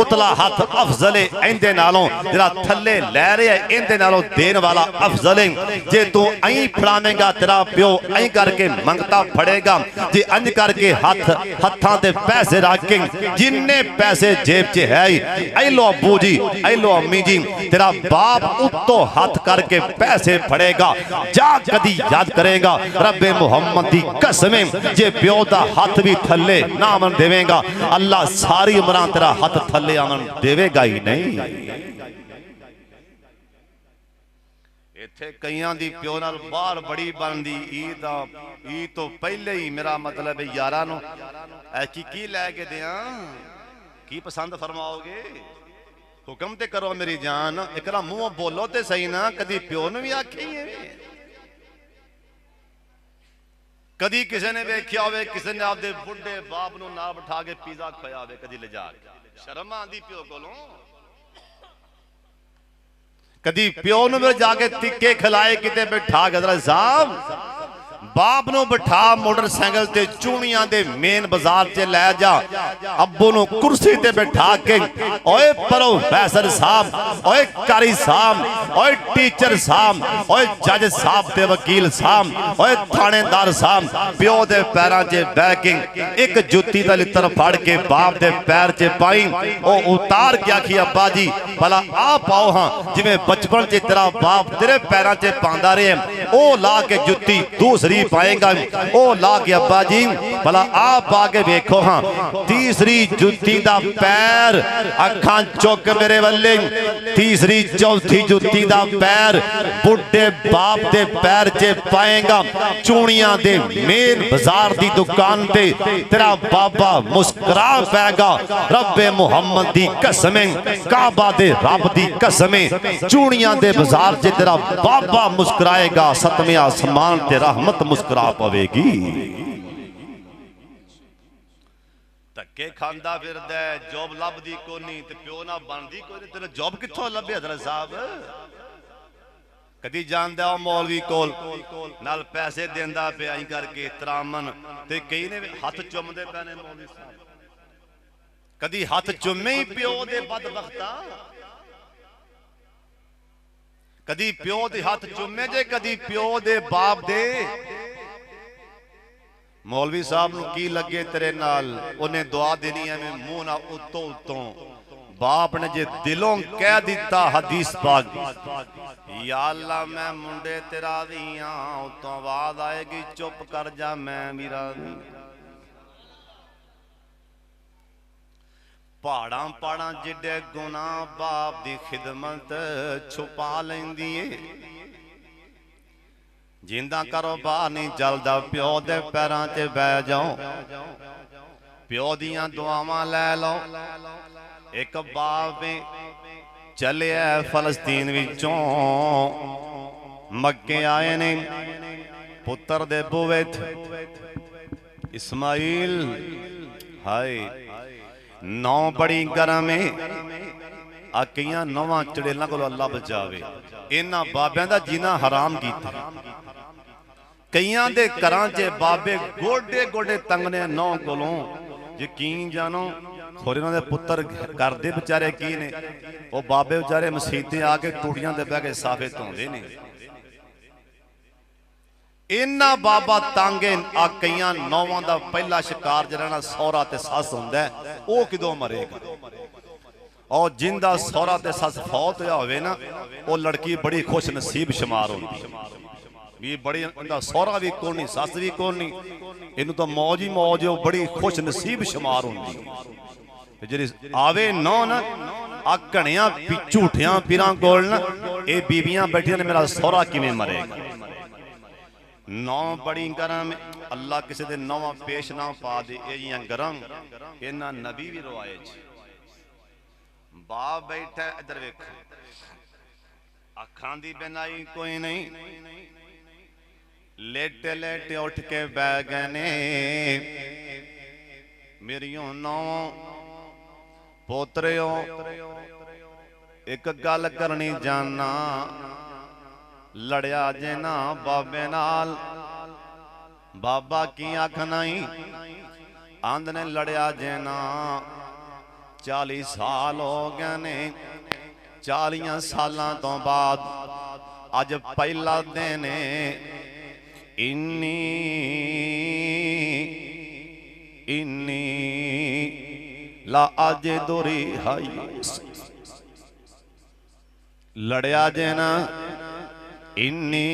उतला हाथ अफजल है इंदे नालों जेड़ा थल्ले लै रहा है इंदे नालों देन वाला अफजल है जे तू ऐं फड़ावेगा तेरा प्यो ऐं करके मंगता फड़ेगा जे अंज करके हाथ हत्थां ते पैसे रख के जिन्ने पैसे जेब च है ऐलो अब्बू जी ऐलो अम्मी जी तेरा बाप उत्तो हाथ करके पैसे फड़ेगा जा कदी याद करेगा रब्बे मुहम्मद दी कसम जे प्यो दा हाथ भी थल्ले ना आमन देवेगा अल्लाह सारी उम्रां तेरा हाथ थल्ले आमन देवेगा ही नहीं। इत्थे कईयां दी प्यो नाल बाहर बड़ी बनदी ईद तो पहले ही मेरा मतलब है यारां नूं की लैके दियां की पसंद फरमाओगे हुक्म ते करो मेरी जान एक मुंह बोलो ते सही ना कदी प्यो ने भी आखी है कदी किसी ने वेख्या होवे किसी ने आपदे बुढ़े बाप नूं नाल बिठा के पिज़्ज़ा खवाया होवे कदी ले जा शर्म आंदी प्यो कोलों कदी प्यो नूं जाके टिक्के खिलाए किते बिठा के हज़रत साहब बाप नूं बिठा मोटरसाइकिल ते चूड़ियां दे मेन बाजार च लै जा अब्बू नूं कुर्सी ते बिठा के ओए प्रोफेसर साहब ओए कारी साहब ओए टीचर साहब ओए जज साहब ते वकील साहब ओए थानेदार साहब प्यो दे पैरां च बैठ के एक जुत्ती दा लित्तर फड़ के बाप दे पैर च पाई ओ उतार के आखी अब्बा जी भला आ पाओ हां जिवें बचपन च तेरा बाप तेरे पैरां च पांदा रहे ओ ला के जुत्ती दूसरी पाएगा ओ ला के अब्बा जी भला आप आके देखो हाँ तीसरी जुत्ती दा पैर अखां चुक मेरे वल्ले तीसरी चौथी जुत्ती दा पैर बुढ़े बाप दे पैर च पाएगा चूड़ियां दे मेन बाजार दी दुकान ते तेरा बाबा मुस्कुरा पैगा रब्बे मुहम्मद दी कसम काबा दे रब दी कसम चूड़ियां दे बाजार च तेरा बाबा मुस्कुराएगा सतवें आसमान ते रहमत मुस्कुरा पवेगी धक्के खांदा फिरदा जॉब लभदी कोनी ते प्यो ना बनदी कोनी तेरे जॉब कित्थों लभे हज़रत साहब कदी जानदा मौलवी कोल नाल पैसे देंदा पे आई करके एहतरामन ते कई ने हाथ चुमदे पैने मौलवी साहब कदी हाथ चुमे ही प्यो दे बदबख्ता कदी प्यो दे हाथ चुमे जे कदी प्यो दे बाप दे मौलवी साहब नूं की लगे तेरे नाल उन्हें दुआ देनी है मैं मुंह ना उत्तों उत्तों बाप ने जे दिलों कह दिता हदीस पाक या अल्लाह मैं मुंडे तेरा दियां उत्तों आवाज आएगी चुप कर जा मैं मेरा पहाड़ा पहाड़ा जिडे गुना बाप दी खिदमत छुपा लेंदी है जिंदा कारोबार नहीं चलता प्यो दे पैरां च बह जाओ प्यो दियां दुआवां लै लो एक बाप चले फलस्तीन विचों मक्के आए ने पुत्र दे बुवे इस्माइल हाय नौ बड़ी गर्म है आकियां नौवां चड़ेलों को अल्लाह बचावे इन्हां बाबियां दा जीना हराम कीता कईयां दे घरां च बाबे गोडे गोडे तंगने नौ कोलों यकीन जानो खोरे उन्हां दे पुत्र करदे बेचारे की ने वो बाबे बेचारे मसीते आके टूटियां दे बह के साफे धोंदे ने इन्ना बाबा तांगे आ कईयां नौवां दा पहला शिकार जरा सौरा ते सस हुंदा है वो किदों मरेगा और जिंदा सौरा ते सस फौत होया होवे ना वो लड़की बड़ी खुश नसीब शुमार होंदी भी बड़ी सौरा भी कोई नहीं सस भी कोई नहीं इनू तो मौज ही मौज बड़ी खुश नसीब शुमार होंदी जी आवे नौ ना आ घणिया झूठिया पीरां कोल ना ये बीबियां बैठियां ने मेरा सौरा किवें मरेगा नौ बड़ी गरम अल्लाह किसी दे नौवां पेश ना पा दे ये गरम इन्हां नबी भी रोआए बाप बैठा इधर वेखो अखां दी बनाई कोई नहीं लेटे लेटे उठ के बह गए ने मेरियों नौ पोतरियो एक गल करनी जाना, लड़िया जे ना बाबे नाल। बाबा की आखना ही आंद ने लड़िया जे ना 40 साल हो गए ने। 40 सालों तो बाद अज पहला दिन इन्नी इन्नी ला अज दोरी हाई लड़िया जे ना इन्नी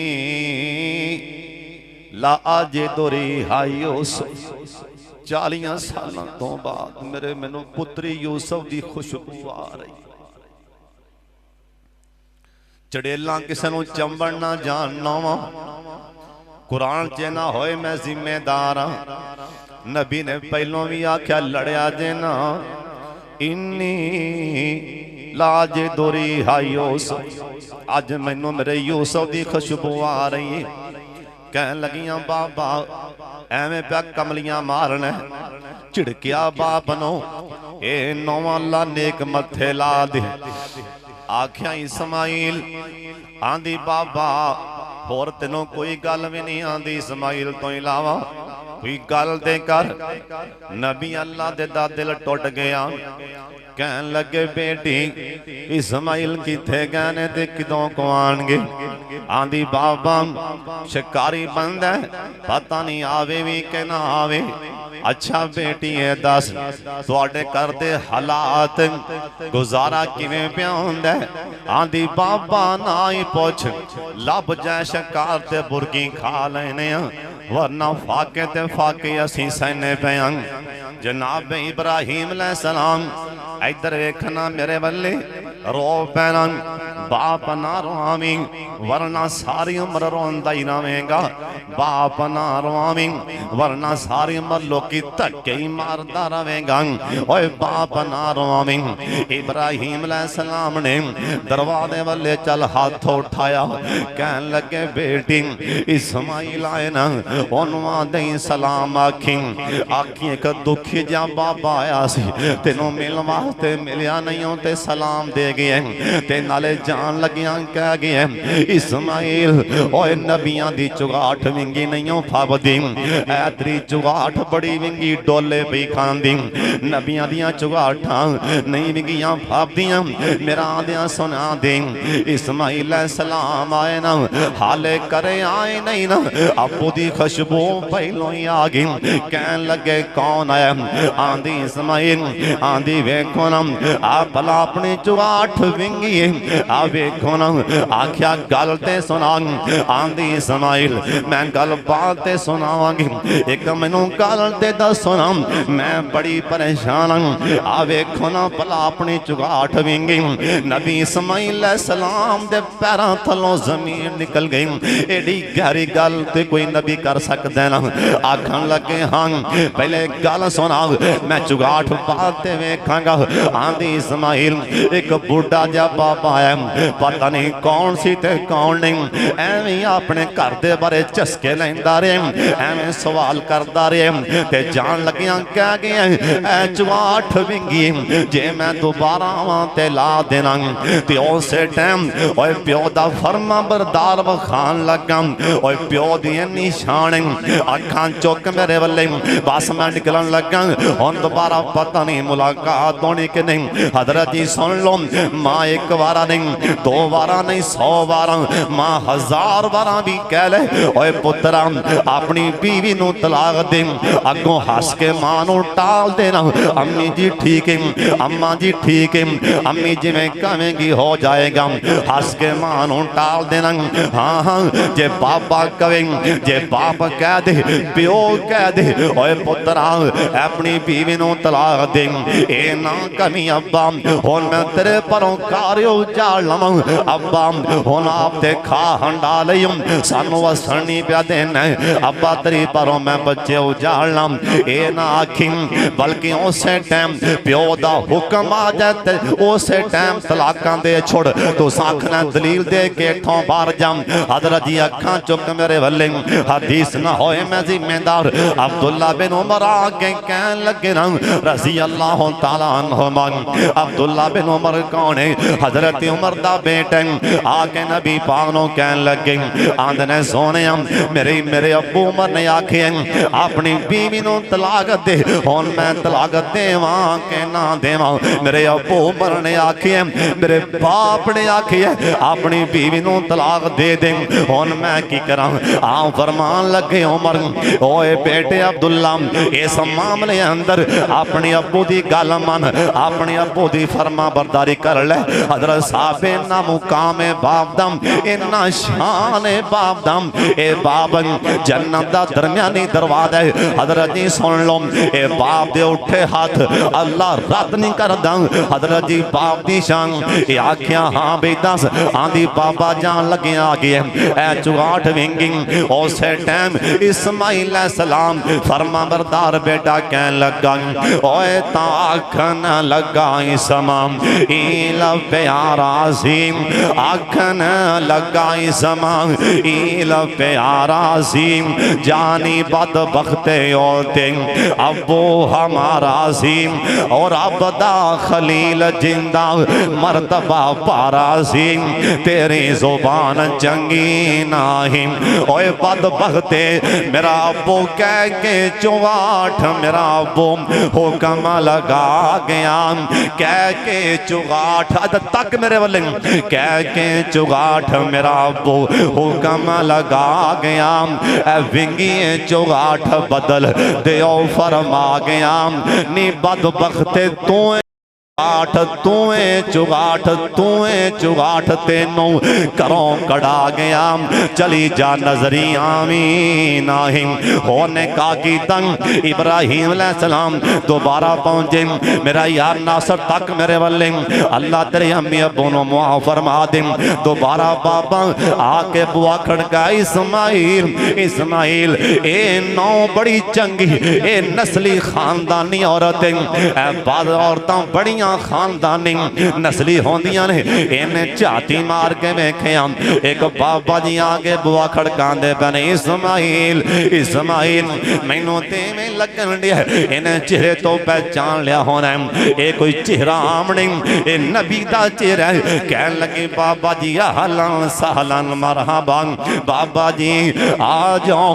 ला अज दोरी हाई उस 40 सालों तो बाद मेरे मैनू पुत्री यूसुफ की खुशबू आ रही। चड़ेला किसी नू चंबड़ ना जानना वा, कुरान च ना होए मैं जिम्मेदार हाँ। नबी ने पहलों भी आख्या लड़िया जे ना इन्नी लाज दोरी हाई यूसुफ। अज मैनू मेरे यूसुफ की खुशबू आ रही है। कह लगियां बाबा एवें प्या कमलियां मारना। झिड़किया बाप नो ए नौवां ला नेक मथे ला दे। आख्या इस्माइल आंदी बाबा होर तेनों कोई गल भी नहीं आंदी इस्माइल तो इलावा कोई गल दे कर। नबी अल्लाह दे दा दिल टुट गया। कहन लगे बेटी इस्माइल किथे गए ने ते किदों को आणगे। आंदी बाबा शिकारी बंद है पता नहीं आवे भी के ना आवे। अच्छा बेटी है दस तुहाडे घर दे हालात गुजारा किवें पिया हुंदा है। आंदी बाबा ना ही पुछ लब जाए शिकार ते बुरकी खा लेने वरना फाके ते फाके असीं सहने पे जनाब इब्राहिम अलैहिस्सलाम इधर वेखना मेरे बल्ले रो पैना। बाप ना रोआवी वरना सारी उम्र रोंदा ही रवेगा। बाप ना रोआवी वरना सारी उम्र लोकी धक्के ही मारदा रवेगा। ओए बाप ना रोआवी। इब्राहिम अलैहिस्सलाम ने दरवाजे वाले चल हाथ उठाया। कहन लगे बेटी इस्माइल आए ना ओनू आदे सलाम आखी। आखी एक दुखी जा बाबा आया सी तेनों मिलण वास्ते मिलिया नहीं हो ते सलाम दे गए ते नाले जान लगियां कह गए इस्माइल ओए नबियां दी चुगाठ विंगी नहीं हो फबदी। ऐ तेरी चुगाठ बड़ी विंगी डोले पई खांदी। नबियां दियां चुगाठां नहीं विंगियां फबदियां। मेरा आंदियां सुना दे इस्माइल सलाम आए ना हाले करे आए नहीं ना अबू दी खुशबू पहलों ही आ गई। कहन लगे कौन आया। आंदी इस्माइल आंदी वेखो ना आ भला अपनी चुगाठ विंगी आ वेखो ना। आख्या गल ते सुना। आंदी इस्माइल मैं गल बात ते सुनावांगी एक मैनू गल ते दसो ना मैं बड़ी परेशान हूं। आ वेखो ना भला अपनी चुगाठ विंगी। नबी इस्माइल सलाम दे पैरां थलों जमीन निकल गई। एडी गहरी गल ते कोई नबी कर सकदा ना। आखन लगे हाँ पहले गल सुना मैं चुगाठ बात ते वेखांगा। आंदी इस्माइल एक बूढ़ा जा बाबा आया पता नहीं कौन सी ते कौन नहीं। एवें अपने घर दे बारे झसके लैंदा रहे एवें सवाल करदा रहे ते जान लगियां कह गया ऐ चुगाठ विंगी जे मैं दोबारा आवां ते ला देना ते उसे टाइम ओए प्यो दा फर्मा बरदार वखान लगा। ओए प्यो दी निशान अखां चुक मेरे वल्ले बस मैं निकलन लगा। हुण दोबारा पता नहीं मुलाकात होनी कि नहीं। हजरत जी सुन लो मां एक बारा नहीं दो बारा नहीं 100 बारा मां 1000 बारा भी कह ले ओए पुत्रा अपनी बीवी नू तलाक दे। अगों हस के मां नू टाल देना अम्मी जी ठीक है अम्मा जी ठीक है अम्मी जिवें कहेंगी हो जाएगा। हस के मां नू टाल देना। हाँ हाँ जे बाबा कवे जे बाप कह दे प्यो कह दे ओए पुत्रा अपनी बीवी नू तलाक दे। ए ना कमी अब्बा हुण मैं तेरे परों कार्य उजाड़ लवां अब्बा हुण आप ते खा हंडा लियो सानू वसन नहीं पिया देना अब्बा तेरी परों मैं बच्चे उजाड़ना ये ना आखी बल्कि उस टाइम प्यो दा हुक्म आ जाए उस टाइम तलाकां दे छोड़ तू आखना दलील दे के इथों बाहर जा हजरत जी अखां चुक मेरे वल्ले हदीस ना होए मैं जिम्मेदार अब्दुल्ला बिन उमर आगे कहन लगे ना रजी अल्लाह तआला अन्हुमा अब्दुल्ला बिन उमर कौन है हजरत उमर दा बेटा आके नबी पाक नूं कहन लगे आंदने सोने मेरे अब्बू उमर ने आखे अपनी बीवी नूं तलाक दे हुण मैं तलाक देवां के ना देवां मेरे अब्बू उमर ने आखे मेरे बाप ने आखे अपनी बीवी नूं तलाक दे दे हुण मैं की करां आ फरमान लगे उमर ओए बेटे अब्दुल्ला इस मामले अंदर अपने अब्बू दी गल मन अपने अब्बू दी फरमा बरदारी कर ले हजरत साहब इन्ना मुकाम है बाप दम इन्ना शान है बाप दम ए बाप जन्नत दा दरमियानी दरवाजा है हजरत जी सुन लो ए बाप दे उठे हाथ अल्लाह रद्द नहीं करदा हजरत जी बाप दी शान ए आखिया हां बे दस आंदी बाबा जान लगे आ गए ए चुगाठ विंगी उस टाइम इस्माइल सलाम फरमा बरदार बेटा कहन लगा ओए ताखन लगा इसमाम इल प्यारा सीम आखन लगा इसमाम इल प्यारा सीम जानी बद बख्ते होते अबो हमारा सीम और अबदा खलील जिंदा मर्तबा पारा सीम तेरी जुबान चंगी नाहिम ओए बद बख्ते मेरा अबो कह के चुगाठ मेरा अबो हुक्म लगा गया कह के चुगाठ अद तक मेरे वाले कह के चुगाठ मेरा अबो हुक्म लगा गया विंगी चुगाठ बदल दो फरमा गया नी बद बख्ते तू चुगाठ तेनों करों कड़ा गया चली जा नजरिया नाही होने का की तंग इब्राहिम अलैहिस्सलाम दोबारा पहुंचे मेरा यार नासर तक मेरे वाले अल्लाह तेरे अम्मी अब्बू नु मुआफ फरमा दे दोबारा बाबा आके बुआ खड़का इस्माइल ए नौ बड़ी चंगी ए नस्ली खानदानी औरत बाद औरतां बड़ियां खानदानी नस्ली होंदियां ने इन्हें झाती मार के वेख्या एक बाबा जी आगे बुआ खड़कांदे बने इस्माइल मैनू ते में लगन दिया इन्हें चेहरे तो पहचान लिया होना ये कोई चेहरा आम नहीं ये नबी दा चेहरा है कहन लगे बाबा जी अहलन सहलन मरहबा बाबा जी आ जाओ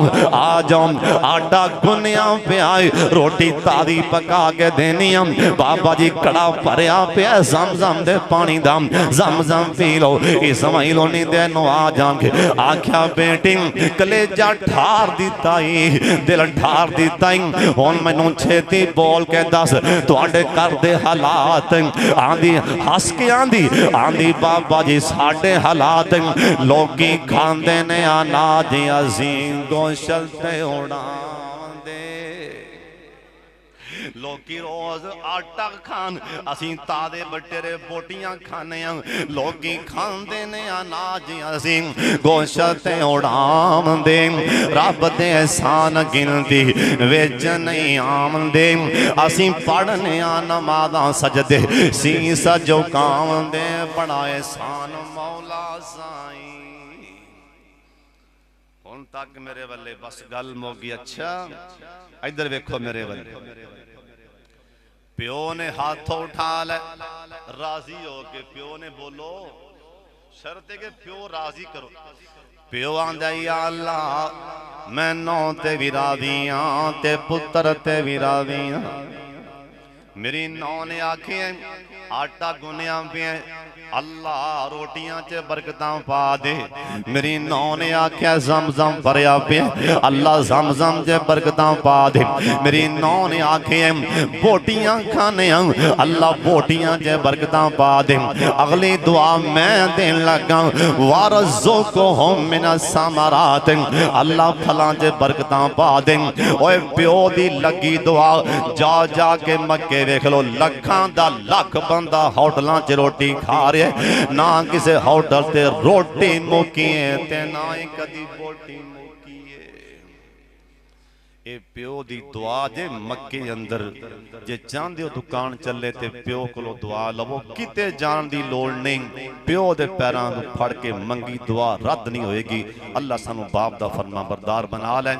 आटा गुनिया पिया रोटी ताजी पका के देनी बाबा जी कड़ा भरिया पिया जम दे पानी दम जम पी लो इस्माइल ने तेन आ जाके आख्या बेटी कलेजा ठार दिता दिल ठार दिता हुण मैनू छेती बोल के दस तुहाडे घर दे हालात आंदी हस के आंदी बाबा जी साडे हालात लोकी खांदे ने अनाज असीं गोशत ते उड़ांदे लोकी रोज आटा खान असी तादे बटेरे बोटियां खाने लोकी खांदे ने अनाज असी गोशत उड़ावंदे रब दे एहसान गिनती विच नहीं आमदे असी पढ़ने नमाज़ां सजदे सीस झुकावंदे बड़ा एहसान मौला साईं हुण तक मेरे वाले बस गल मुक गई अच्छा इधर वेखो मेरे वाले प्यो ने हाथ उठा ले राजी हो के प्यो ने बोलो शर्त के प्यो राजी करो प्यो आंदा या अल्लाह मैं नौ ते भी राजी हां ते पुत्र ते भी राजी हां मेरी नौ ने आखे आटा गुनिया पे अल्लाह रोटियां च बरकतां पा दे मेरी नौ ने आख्या जम भरिया पे अल्लाह जम च बरकतां पा दे मेरी नौ ने आखे बोटियां खाने अल्लाह बोटियां च बरकतां पा दे अगली दुआ मैं देन लगा वारज़ुक़हुम मिनस समरात अल्लाह फलां च बरकतां पा दे ओए प्यो दी लगी दुआ जा के मक्के वेख लो लखां दा लख बंदा होटलों च रोटी खा रहा है, ना किसी होटल ते रोटी मुकी है ते ना ही कदी बोटी मुकी है। ये प्यो दी दुआ जे मक्के अंदर जे चाहते हो दुकान चले ते प्यो को दुआ लवो, किते जान दी लोड़ नहीं। प्यो दे पैरां नूं फड़ के मंगी दुआ रद्द नहीं होएगी। अल्लाह सानू बाप दा फरमा बरदार बना ले।